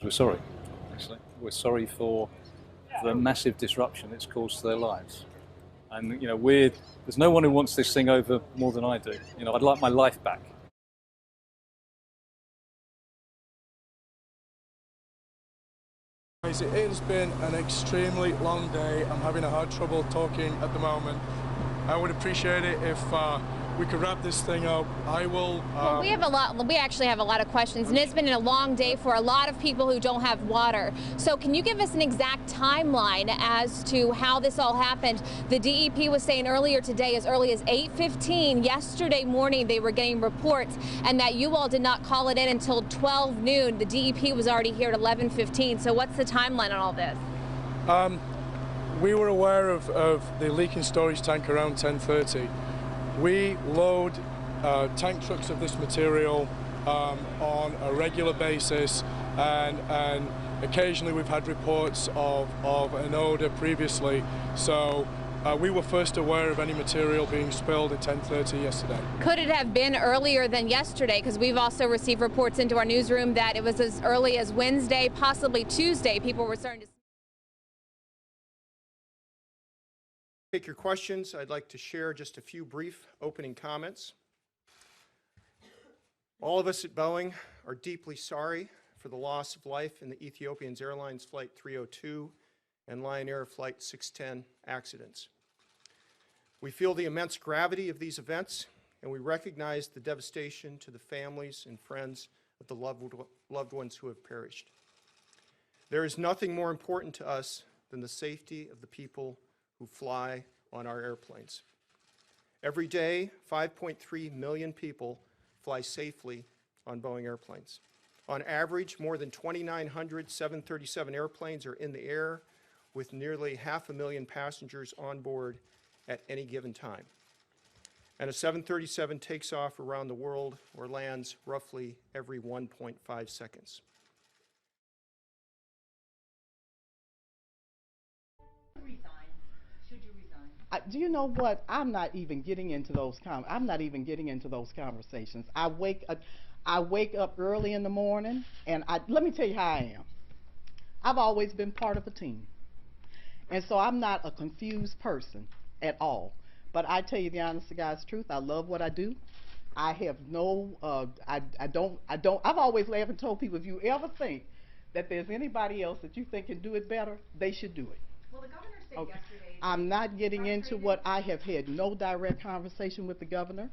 We're sorry, actually. We're sorry for the massive disruption it's caused to their lives. And, there's no one who wants this thing over more than I do. I'd like my life back. It has been an extremely long day. I'm having a hard trouble talking at the moment. I would appreciate it if we could wrap this thing up. I will. Well, we actually have a lot of questions, and it's been a long day for a lot of people who don't have water. So can you give us an exact timeline as to how this all happened? The DEP was saying earlier today, as early as 8:15 yesterday morning, they were getting reports, and that you all did not call it in until 12 noon. The DEP was already here at 11:15. So what's the timeline on all this? We were aware of the leaking storage tank around 10:30. We load tank trucks of this material on a regular basis, and occasionally we've had reports of an odor previously. So we were first aware of any material being spilled at 10:30 yesterday. Could it have been earlier than yesterday? Because we've also received reports into our newsroom that it was as early as Wednesday, possibly Tuesday. People were starting to take your questions. I'd like to share just a few brief opening comments. All of us at Boeing are deeply sorry for the loss of life in the Ethiopian Airlines Flight 302 and Lion Air Flight 610 accidents. We feel the immense gravity of these events, and we recognize the devastation to the families and friends of the loved ones who have perished. There is nothing more important to us than the safety of the people who fly on our airplanes. Every day, 5.3 million people fly safely on Boeing airplanes. On average, more than 2,900 737 airplanes are in the air with nearly 500,000 passengers on board at any given time. And a 737 takes off around the world or lands roughly every 1.5 seconds. Do you know what? I'm not even getting into those conversations. I wake up early in the morning, and let me tell you how I am. I've always been part of a team, and so I'm not a confused person at all. But I tell you the honest to God's truth. I love what I do. I have no. I don't. I've always laughed and told people, if you ever think that there's anybody else that you think can do it better, they should do it. Well, the governor said yesterday. I'm not getting into what I have had no direct conversation with the governor.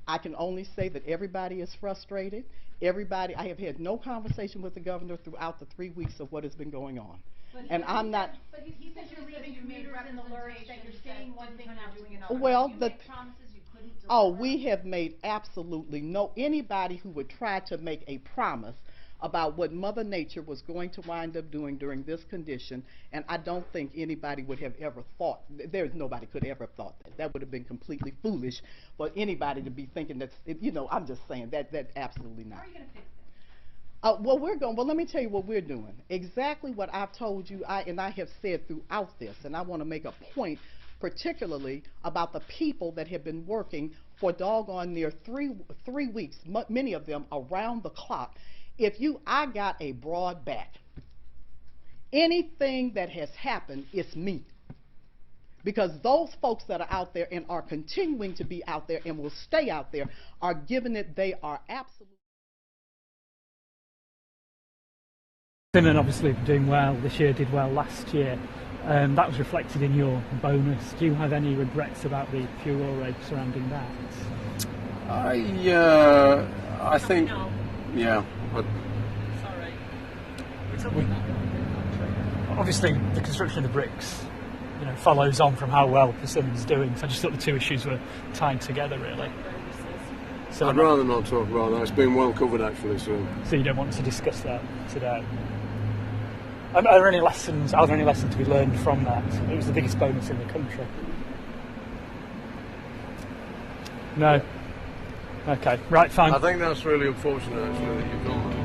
I can only say that everybody is frustrated. I have had no conversation with the governor throughout the 3 weeks of what has been going on. And I'm not. But he said you're leaving commuters in the lurch, that you're saying one thing and not doing another. Well, you make promises you couldn't deliver. We have made absolutely no. Anybody who would try to make a promise about what Mother Nature was going to wind up doing during this condition, and I don't think anybody would have ever thought, nobody could ever have thought that. That would have been completely foolish for anybody to be thinking that, I'm just saying that absolutely not. How are you going to fix this? Well, let me tell you what we're doing. Exactly what I've told you, I have said throughout this, and I want to make a point particularly about the people that have been working for doggone near three weeks, many of them around the clock. I got a broad back. Anything that has happened is me. Because those folks that are out there and are continuing to be out there and will stay out there are giving it, they are absolutely. Finland obviously doing well this year, did well last year. That was reflected in your bonus. Do you have any regrets about the fuel rate surrounding that? I think, yeah. Obviously, the construction of the bricks, follows on from how well Persimmon's doing. So I just thought the two issues were tied together, really. So I'd rather not talk about that. It's been well covered, actually. So you don't want to discuss that today? Are there any lessons to be learned from that? It was the biggest bonus in the country. No. Okay. Right. Fine. I think that's really unfortunate, actually, that you've done that.